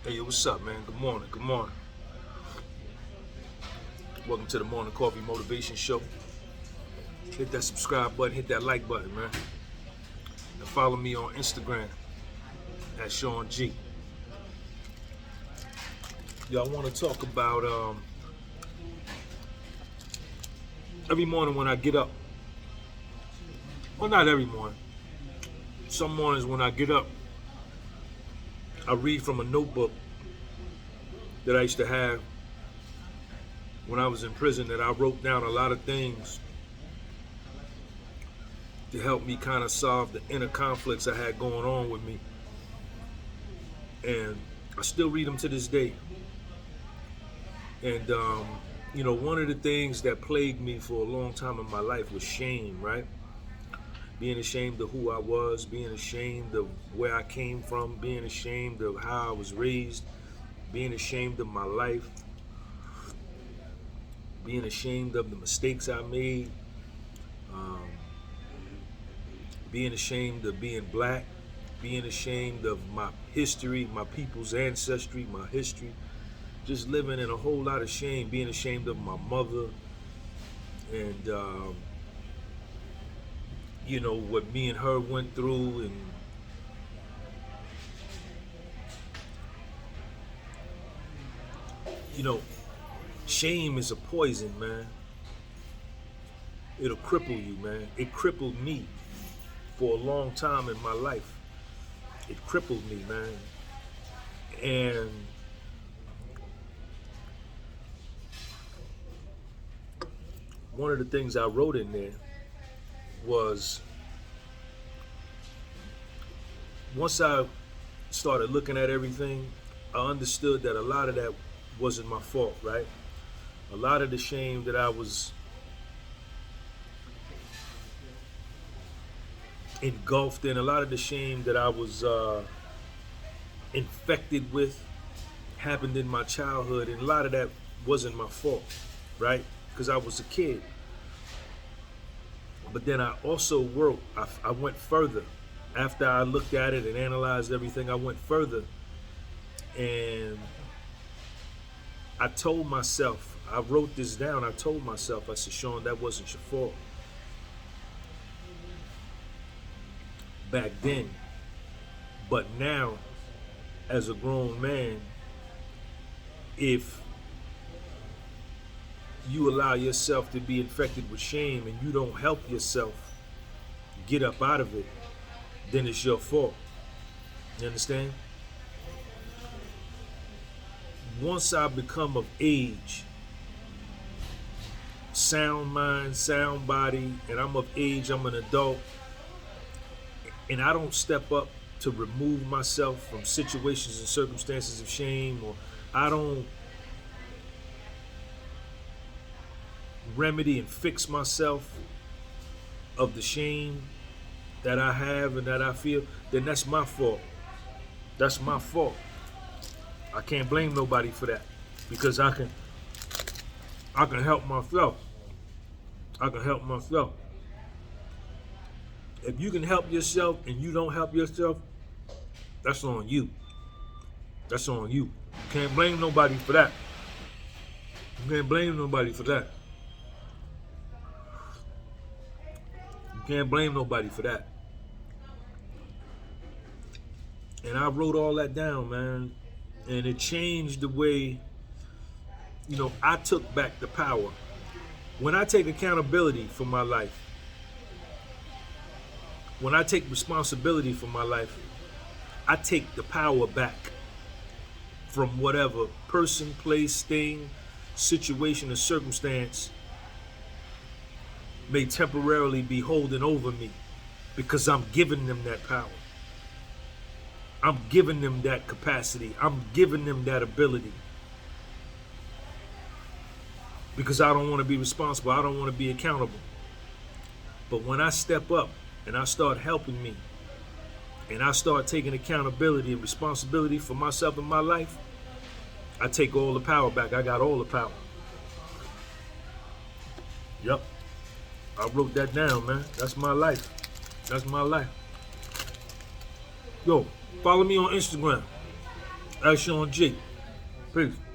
Hey, yo, what's up, man? Good morning. Good morning. Welcome to the Morning Coffee Motivation Show. Hit that subscribe button, hit that like button, man. And follow me on Instagram at Sean G. Yo, I want to talk about every morning when I get up. Well, not every morning. Some mornings when I get up, I read from a notebook that I used to have when I was in prison, that I wrote down a lot of things to help me kind of solve the inner conflicts I had going on with me. And I still read them to this day. And, one of the things that plagued me for a long time in my life was shame, right? Being ashamed of who I was, being ashamed of where I came from, being ashamed of how I was raised, being ashamed of my life, being ashamed of the mistakes I made, being ashamed of being black, being ashamed of my history, my people's ancestry, my history, just living in a whole lot of shame, being ashamed of my mother, and what me and her went through. And shame is a poison, man. It'll cripple you, man. It crippled me for a long time in my life. It crippled me, man. And one of the things I wrote in there was, once I started looking at everything, I understood that a lot of that wasn't my fault, right? A lot of the shame that I was engulfed in, a lot of the shame that I was infected with happened in my childhood, and a lot of that wasn't my fault, right? Because I was a kid. But then I also wrote, I went further. After I looked at it and analyzed everything, I went further. And I told myself, I wrote this down, I told myself, I said, Sean, that wasn't your fault back then. But now, as a grown man, if you allow yourself to be infected with shame and you don't help yourself get up out of it, then it's your fault. You understand? Once I become of age, sound mind, sound body, and I'm of age, I'm an adult, and I don't step up to remove myself from situations and circumstances of shame, or I don't remedy and fix myself of the shame that I have and that I feel, then that's my fault. That's my fault. I can't blame nobody for that, because I can help myself. I can help myself. If you can help yourself and you don't help yourself, that's on you. That's on you. You can't blame nobody for that. You can't blame nobody for that. You can't blame nobody for that. And I wrote all that down, man. And it changed the way, I took back the power. When I take accountability for my life, when I take responsibility for my life, I take the power back from whatever person, place, thing, situation, or circumstance may temporarily be holding over me, because I'm giving them that power. I'm giving them that capacity. I'm giving them that ability. Because I don't want to be responsible. I don't want to be accountable. But when I step up and I start helping me, and I start taking accountability and responsibility for myself and my life, I take all the power back. I got all the power. Yep. I wrote that down, man. That's my life. That's my life. Yo, follow me on Instagram Sean G. Peace.